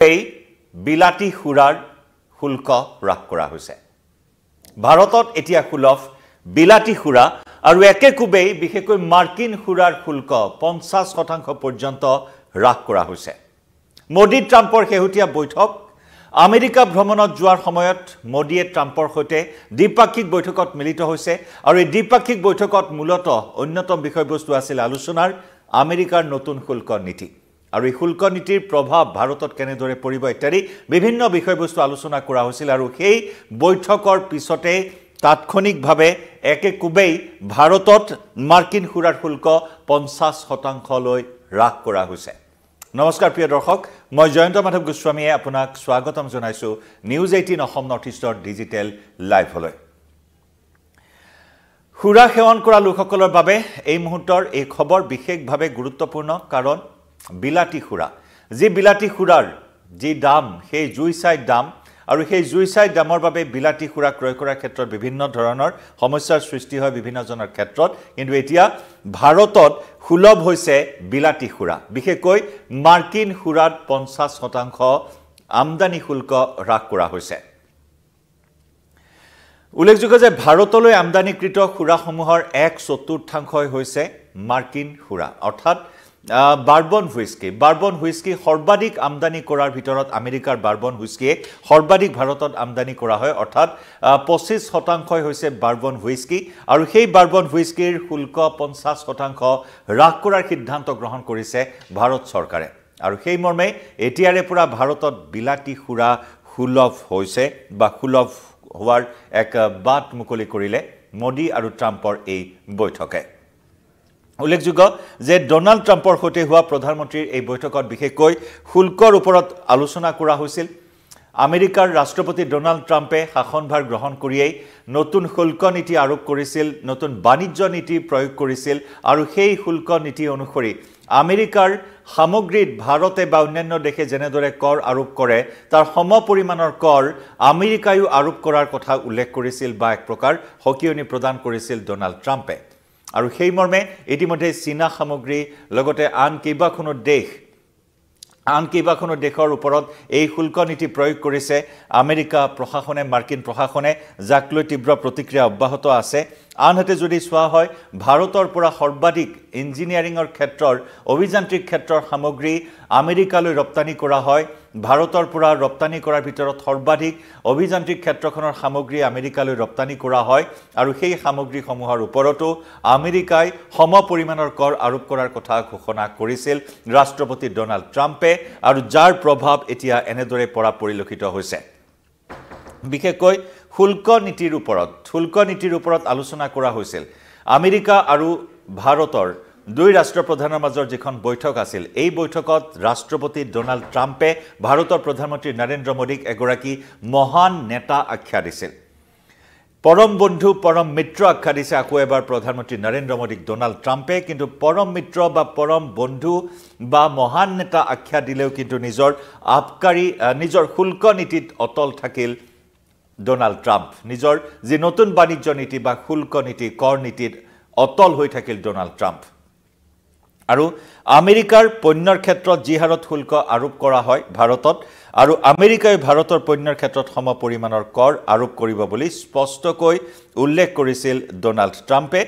এই বিলাতী সুৰাৰ শুল্ক হ্ৰাস কৰা হৈছে ভাৰতত এতিয়া সুলভ বিলাতী সুৰা আৰু একেকোবেই বিশেষকৈ মাৰ্কিন সুৰাৰ শুল্ক 50% পৰ্যন্ত হ্ৰাস কৰা হৈছে মোদী ট্ৰাম্পৰ শেহতীয়া বৈঠক আমেৰিকা ভ্ৰমণত যোৱাৰ সময়ত মোদীয়ে ট্ৰাম্পৰ সৈতে দ্বিপাক্ষিক বৈঠকত মিলিত হৈছে আৰু এই দ্বিপাক্ষিক বৈঠকত মূলতঃ অন্যতম বিষয়বস্তু আছিল আলোচনাৰ আমেৰিকাৰ নতুন শুল্ক নীতি আৰু এই শুল্ক নীতিৰ প্ৰভাৱ ভাৰতত কেনেদৰে পৰিব ইত্যাদি বিভিন্ন বিষয়বস্তু আলোচনা কৰা হৈছিল আৰু সেই বৈঠকৰ পিছতে তাৎক্ষণিকভাৱে একেকোবেই ভাৰতত মাৰ্কিন সুৰাৰ শুল্ক 50% লৈ হ্ৰাস কৰা হৈছে নমস্কাৰ প্ৰিয় দৰ্শক মই জয়ন্ত মাধৱ গোস্বামীয়ে আপোনাক স্বাগতম জনাইছো নিউজ 18 অসম নৰ্থ ইষ্টৰ ডিজিটেল লাইভলৈ সুৰা সেৱন কৰা লোকসকলৰ বাবে এই মুহূৰ্তৰ এই খবৰ বিশেষভাৱে গুৰুত্বপূৰ্ণ কাৰণ বিলাতী সুৰা যি বিলাতী সুৰাৰ যি দাম সেই জুইচাই দাম আৰু সেই জুইচাই দামৰ বাবে বিলাতী সুৰা ক্ৰয় কৰাৰ ক্ষেত্ৰত বিভিন্ন ধৰণৰ সমস্যাৰ সৃষ্টি হয় বিভিন্ন জনৰ ক্ষেত্ৰত কিন্তু এতিয়া ভাৰতত সুলভ হৈছে বিলাতী সুৰা বিশেষকৈ মাৰ্কিন সুৰাত 50% আমদানি শুল্ক হ্ৰাস কৰা হৈছে উল্লেখযোগ্য যে ভাৰতলৈ আমদানিকৃত সুৰাসমূহৰ 1/4 হৈছে মাৰ্কিন সুৰা অৰ্থাৎ বাৰ্বন হুইস্কি সৰ্বাধিক আমদানি কৰাৰ ভিতৰত আমেৰিকাৰ বাৰ্বন হুইস্কিয়ে সৰ্বাধিক ভাৰতত আমদানি কৰা হয় অৰ্থাৎ 25% হৈছে বাৰ্বন হুইস্কি আৰু সেই বাৰ্বন হুইস্কিৰ শুল্ক 50% হ্ৰাস কৰাৰ সিদ্ধান্ত গ্ৰহণ কৰিছে ভাৰত চৰকাৰে আৰু সেই মৰ্মে এতিয়াৰে পৰা ভাৰতত বিলাতী সুৰা সুলভ হৈছে বা সুলভ হোৱাৰ এক বাট মুকলি কৰিলে মোদী আৰু ট্ৰাম্পৰ এই বৈঠকে উল্লেখযোগ্য যে ডোনাল্ড ট্ৰাম্পৰ সৈতে হোৱা প্ৰধানমন্ত্ৰীৰ এই বৈঠকত বিশেষকৈ শুল্কৰ ওপৰত আলোচনা কৰা হৈছিল আমেৰিকাৰ ৰাষ্ট্ৰপতি ডোনাল্ড ট্ৰাম্পে শাসনভাৰ গ্ৰহণ কৰিয়েই নতুন শুল্ক নীতি আৰোপ কৰিছিল নতুন বাণিজ্য নীতি প্ৰয়োগ কৰিছিল আৰু সেই শুল্ক নীতি অনুসৰি আমেৰিকাৰ সামগ্ৰীত ভাৰতে বা অন্যান্য দেশে যেনেদৰে কৰ আৰোপ কৰে তাৰ সমপৰিমাণৰ কৰ আমেৰিকায়ো আৰোপ কৰাৰ কথা উল্লেখ কৰিছিল বা এক প্ৰকাৰ হকিয়নি প্ৰদান কৰিছিল ডোনাল্ড ট্ৰাম্পে আৰু সেই মৰ্মে ইতিমধ্যে চীনা সামগ্ৰী লগতে আন কেইবাখনো দেশৰ ওপৰত এই শুল্ক নীতি প্ৰয়োগ কৰিছে আমেৰিকা প্ৰশাসনে মাৰ্কিন প্ৰশাসনে যাক লৈ তীব্ৰ প্ৰতিক্ৰিয়া অব্যাহত আছে আনহাতে যদি চোৱা হয় ভাৰতৰ পৰা সৰ্বাধিক ইঞ্জিনিয়াৰিঙৰ ক্ষেত্ৰৰ অভিযান্ত্ৰিক ক্ষেত্ৰৰ সামগ্ৰী আমেৰিকালৈ ৰপ্তানি কৰা হয় ভাৰতৰ পৰা ৰপ্তানি কৰাৰ ভিতৰত সৰ্বাধিক অভিযান্ত্ৰিক ক্ষেত্ৰখনৰ সামগ্ৰী আমেৰিকালৈ ৰপ্তানি কৰা হয় আৰু সেই সামগ্ৰীসমূহৰ ওপৰতো আমেৰিকাই সমপৰিমাণৰ কৰ আৰোপ কৰাৰ কথা ঘোষণা কৰিছিল ৰাষ্ট্ৰপতি ডোনাল্ড ট্ৰাম্পে আৰু যাৰ প্ৰভাৱ এতিয়া এনেদৰে পৰা পৰিলক্ষিত হৈছে বিশেষকৈ শুল্ক নীতিৰ ওপৰত আলোচনা কৰা হৈছিল আমেৰিকা আৰু ভাৰতৰ দুই ৰাষ্ট্ৰপ্ৰধানৰ মাজৰ যিখন বৈঠক আছিল এই বৈঠকত ৰাষ্ট্ৰপতি ডোনাল্ড ট্ৰাম্পে ভাৰতৰ প্ৰধানমন্ত্ৰী নৰেন্দ্ৰ মোদীক এগৰাকী মহান নেতা আখ্যা দিছিল পৰম বন্ধু পৰম মিত্ৰ আখ্যা দিছে আকৌ এবাৰ প্ৰধানমন্ত্ৰী নৰেন্দ্ৰ মোদীক ডোনাল্ড ট্ৰাম্পে কিন্তু পৰম মিত্ৰ বা পৰম বন্ধু বা মহান নেতা আখ্যা দিলেও কিন্তু নিজৰ শুল্ক নীতিত অটল থাকিল ডোনাল্ড ট্ৰাম্প নিজৰ যি নতুন বাণিজ্য নীতি বা শুল্ক নীতি কৰ নীতিত অটল হৈ থাকিল ডোনাল্ড ট্ৰাম্প আৰু আমেৰিকাৰ পণ্যৰ ক্ষেত্ৰত যি হাৰত শুল্ক আৰোপ কৰা হয় ভাৰতত আৰু আমেৰিকাই ভাৰতৰ পণ্যৰ ক্ষেত্ৰত সমপৰিমাণৰ কৰ আৰোপ কৰিব বুলি স্পষ্টকৈ উল্লেখ কৰিছিল ডোনাল্ড ট্ৰাম্পে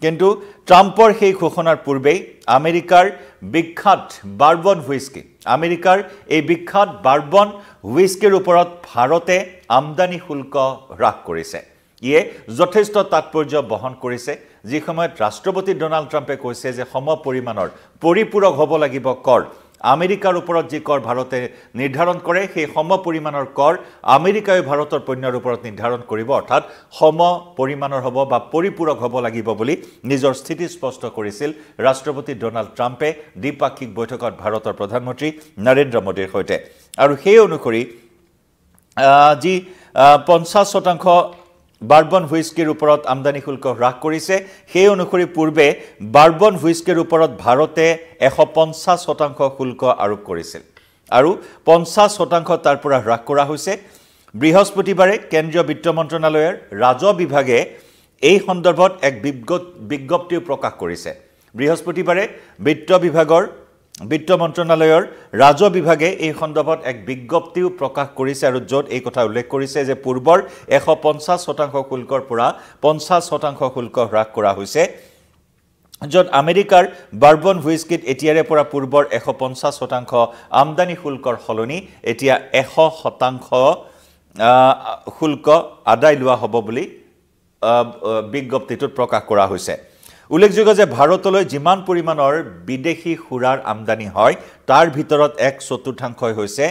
কিন্তু ট্ৰাম্পৰ সেই ঘোষণাৰ পূৰ্বেই আমেৰিকাৰ বিখ্যাত বাৰ্বন হুইস্কিৰ ওপৰত ভাৰতে আমদানি শুল্ক হ্ৰাস কৰিছে ইয়ে যথেষ্ট তাৎপৰ্য বহন কৰিছে যি সময়ত ৰাষ্ট্ৰপতি ডোনাল্ড ট্ৰাম্পে কৈছে যে সমপৰিমাণৰ পৰিপূৰক হ'ব লাগিব কৰ আমেৰিকাৰ ওপৰত যি কৰ ভাৰতে নিৰ্ধাৰণ কৰে সেই সমপৰিমাণৰ কৰ আমেৰিকাই ভাৰতৰ পণ্যৰ ওপৰত নিৰ্ধাৰণ কৰিব অৰ্থাৎ সমপৰিমাণৰ হ'ব বা পৰিপূৰক হ'ব লাগিব বুলি নিজৰ স্থিতি স্পষ্ট কৰিছিল ৰাষ্ট্ৰপতি ডোনাল্ড ট্ৰাম্পে দ্বিপাক্ষিক বৈঠকত ভাৰতৰ প্ৰধানমন্ত্ৰী নৰেন্দ্ৰ মোদীৰ সৈতে আৰু সেই অনুসৰি যি 50% বাৰ্বন হুইস্কিৰ ওপৰত আমদানি শুল্ক হ্ৰাস কৰিছে সেই অনুসৰি পূৰ্বে বাৰ্বন হুইস্কিৰ ওপৰত ভাৰতে 150% শুল্ক আৰোপ কৰিছিল আৰু 50% তাৰ পৰা হ্ৰাস কৰা হৈছে বৃহস্পতিবাৰে কেন্দ্ৰীয় বিত্ত মন্ত্ৰণালয়ৰ ৰাজহ বিভাগে এই সন্দৰ্ভত এক বিজ্ঞপ্তি প্ৰকাশ কৰিছে বৃহস্পতিবাৰে বিত্ত বিভাগৰ বিত্ত মন্ত্ৰণালয়ৰ ৰাজহ বিভাগে এই সন্দৰ্ভত এক বিজ্ঞপ্তিও প্ৰকাশ কৰিছে আৰু য'ত এই কথা উল্লেখ কৰিছে যে পূৰ্বৰ 150% শুল্কৰ পৰা 50% শুল্ক হ্ৰাস কৰা হৈছে য'ত আমেৰিকাৰ বাৰ্বন হুইস্কিত এতিয়াৰে পৰা পূৰ্বৰ 150% আমদানি শুল্কৰ সলনি এতিয়া 100% শুল্ক আদায় লোৱা হ'ব বুলি বিজ্ঞপ্তিটোত প্ৰকাশ কৰা হৈছে উল্লেখযোগ্য যে ভাৰতলৈ যিমান পৰিমাণৰ বিদেশী সুৰাৰ আমদানি হয় তাৰ ভিতৰত 1/4 হৈছে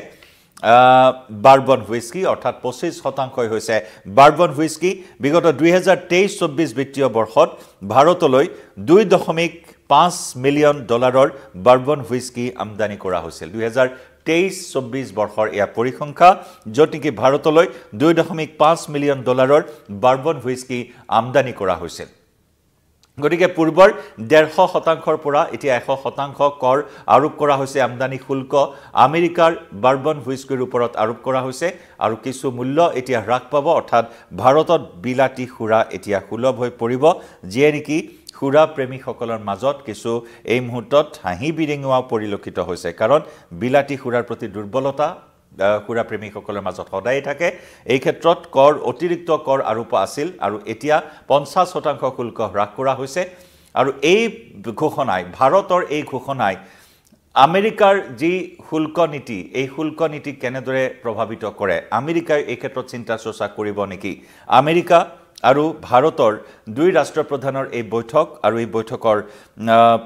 বাৰ্বন হুইস্কি অৰ্থাৎ 25% হৈছে বাৰ্বন হুইস্কি বিগত 2023-24 বিত্তীয় বৰ্ষত ভাৰতলৈ $2.5 মিলিয়ন বাৰ্বন হুইস্কি আমদানি কৰা হৈছিল 2023-24 বৰ্ষৰ এয়া পৰিসংখ্যা য'ত নেকি ভাৰতলৈ $2.5 মিলিয়ন বাৰ্বন হুইস্কি আমদানি কৰা হৈছিল গতিকে পূৰ্বৰ 150%ৰ পৰা এতিয়া 100% কৰ আৰোপ কৰা হৈছে আমদানি শুল্ক আমেৰিকাৰ বাৰ্বন হুইস্কিৰ ওপৰত আৰোপ কৰা হৈছে আৰু কিছু মূল্য এতিয়া হ্ৰাস পাব অৰ্থাৎ ভাৰতত বিলাতী সুৰা এতিয়া সুলভ হৈ পৰিব যিয়ে নেকি সুৰা প্ৰেমীসকলৰ মাজত কিছু এই মুহূৰ্তত হাঁহি বিৰিঙুৱা পৰিলক্ষিত হৈছে কাৰণ বিলাতী সুৰাৰ প্ৰতি দুৰ্বলতা সুৰা প্ৰেমীসকলৰ মাজত সদায় থাকে এই ক্ষেত্ৰত কৰ অতিৰিক্ত কৰ আৰোপ আছিল আৰু এতিয়া 50% শুল্ক হ্ৰাস কৰা হৈছে আৰু এই ঘোষণাই ভাৰতৰ এই ঘোষণাই আমেৰিকাৰ যি শুল্ক নীতি এই শুল্ক নীতি কেনেদৰে প্ৰভাৱিত কৰে আমেৰিকাই এই ক্ষেত্ৰত চিন্তা চৰ্চা কৰিব নেকি আমেৰিকা আৰু ভাৰতৰ দুই ৰাষ্ট্ৰপ্ৰধানৰ এই বৈঠক আৰু এই বৈঠকৰ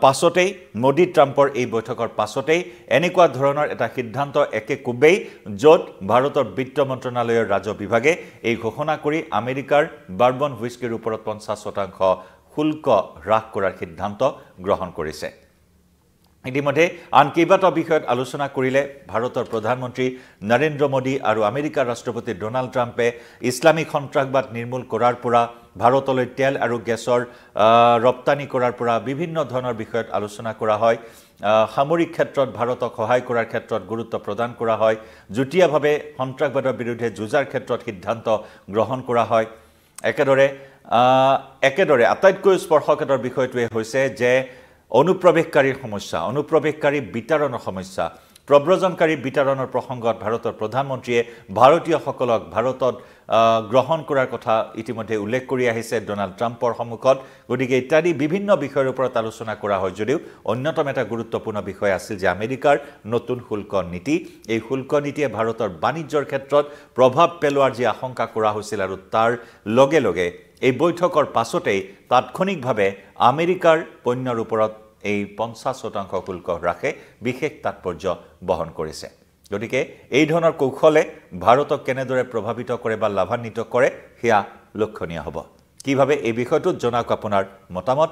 পাছতেই মোদী ট্ৰাম্পৰ এই বৈঠকৰ পাছতেই এনেকুৱা ধৰণৰ এটা সিদ্ধান্ত একে কুবেই য'ত ভাৰতৰ বিত্ত মন্ত্ৰণালয়ৰ ৰাজহ বিভাগে এই ঘোষণা কৰি আমেৰিকাৰ বাৰ্বন হুইস্কিৰ ওপৰত 50% শুল্ক হ্ৰাস কৰাৰ সিদ্ধান্ত গ্ৰহণ কৰিছে ইতিমধ্যে আন কেইবাটাও বিষয়ত আলোচনা কৰিলে ভাৰতৰ প্ৰধানমন্ত্ৰী নৰেন্দ্ৰ মোদী আৰু আমেৰিকাৰ ৰাষ্ট্ৰপতি ডোনাল্ড ট্ৰাম্পে ইছলামিক সন্ত্ৰাসবাদ নিৰ্মূল কৰাৰ পৰা ভাৰতলৈ তেল আৰু গেছৰ ৰপ্তানি কৰাৰ পৰা বিভিন্ন ধৰণৰ বিষয়ত আলোচনা কৰা হয় সামৰিক ক্ষেত্ৰত ভাৰতক সহায় কৰাৰ ক্ষেত্ৰত গুৰুত্ব প্ৰদান কৰা হয় যুটীয়াভাৱে সন্ত্ৰাসবাদৰ বিৰুদ্ধে যুঁজাৰ ক্ষেত্ৰত সিদ্ধান্ত গ্ৰহণ কৰা হয় একেদৰে আটাইতকৈ স্পৰ্শকাতৰ বিষয়টোৱে হৈছে যে অনুপ্ৰৱেশকাৰীৰ সমস্যা অনুপ্ৰৱেশকাৰী বিতৰণৰ সমস্যা প্ৰব্ৰজনকাৰী বিতৰণৰ প্ৰসংগত ভাৰতৰ প্ৰধানমন্ত্ৰীয়ে ভাৰতীয়সকলক ভাৰতত গ্ৰহণ কৰাৰ কথা ইতিমধ্যে উল্লেখ কৰি আহিছে ডোনাল্ড ট্ৰাম্পৰ সন্মুখত গতিকে ইত্যাদি বিভিন্ন বিষয়ৰ ওপৰত আলোচনা কৰা হয় যদিও অন্যতম এটা গুৰুত্বপূৰ্ণ বিষয় আছিল যে আমেৰিকাৰ নতুন শুল্ক নীতি এই শুল্ক নীতিয়ে ভাৰতৰ বাণিজ্যৰ ক্ষেত্ৰত প্ৰভাৱ পেলোৱাৰ যি আশংকা কৰা হৈছিল আৰু তাৰ লগে লগে এই বৈঠকৰ পাছতেই তাৎক্ষণিকভাৱে আমেৰিকাৰ পণ্যৰ ওপৰত এই 50% শুল্ক হ্ৰাসে বিশেষ তাৎপৰ্য বহন কৰিছে গতিকে এই ধৰণৰ কৌশলে ভাৰতক কেনেদৰে প্ৰভাৱিত কৰে বা লাভান্বিত কৰে সেয়া লক্ষণীয় হ'ব কিভাৱে এই বিষয়টোত জনাওক আপোনাৰ মতামত